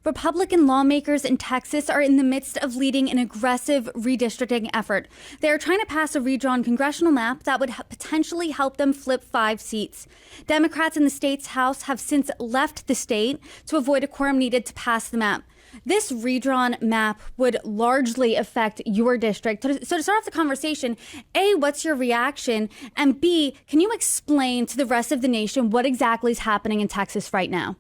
Republican lawmakers in Texas are in the midst of leading an aggressive redistricting effort. They are trying to pass a redrawn congressional map that would potentially help them flip 5 seats. Democrats in the state's House have since left the state to avoid a quorum needed to pass the map. This redrawn map would largely affect your district. So to start off the conversation, A, what's your reaction? And B, can you explain to the rest of the nation what exactly is happening in Texas right now?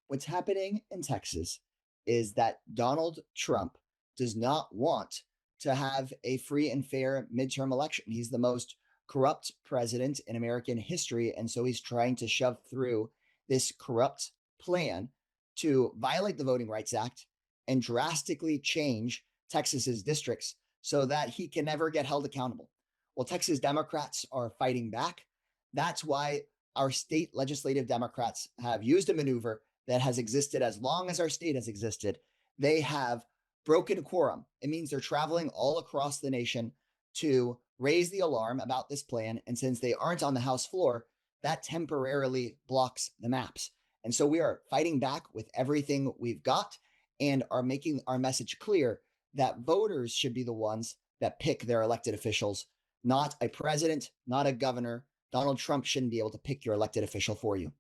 What's happening in Texas is that Donald Trump does not want to have a free and fair midterm election. He's the most corrupt president in American history. And so he's trying to shove through this corrupt plan to violate the Voting Rights Act and drastically change Texas's districts so that he can never get held accountable. Well, Texas Democrats are fighting back. That's why our state legislative Democrats have used a maneuver that has existed as long as our state has existed. They have broken quorum. It means they're traveling all across the nation to raise the alarm about this plan. And since they aren't on the House floor, that temporarily blocks the maps. And so we are fighting back with everything we've got and are making our message clear that voters should be the ones that pick their elected officials, not a president, not a governor. Donald Trump shouldn't be able to pick your elected official for you.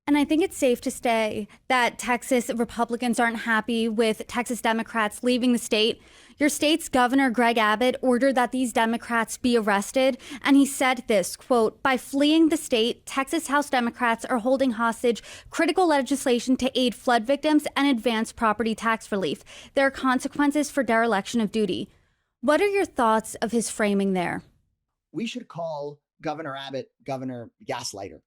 And I think it's safe to say that Texas Republicans aren't happy with Texas Democrats leaving the state. Your state's governor, Greg Abbott, ordered that these Democrats be arrested. And he said this, quote, "By fleeing the state, Texas House Democrats are holding hostage critical legislation to aid flood victims and advance property tax relief. There are consequences for dereliction of duty." What are your thoughts of his framing there? We should call Governor Abbott Governor Gaslighter,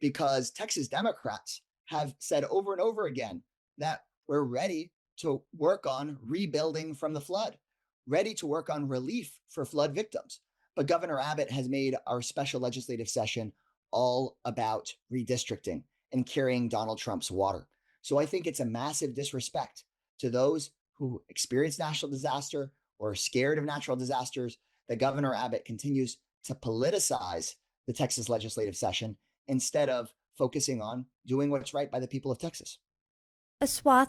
because Texas Democrats have said over and over again that we're ready to work on rebuilding from the flood, ready to work on relief for flood victims. But Governor Abbott has made our special legislative session all about redistricting and carrying Donald Trump's water. So I think it's a massive disrespect to those who experience national disaster or are scared of natural disasters that Governor Abbott continues to politicize the Texas legislative session instead of focusing on doing what's right by the people of Texas. A swath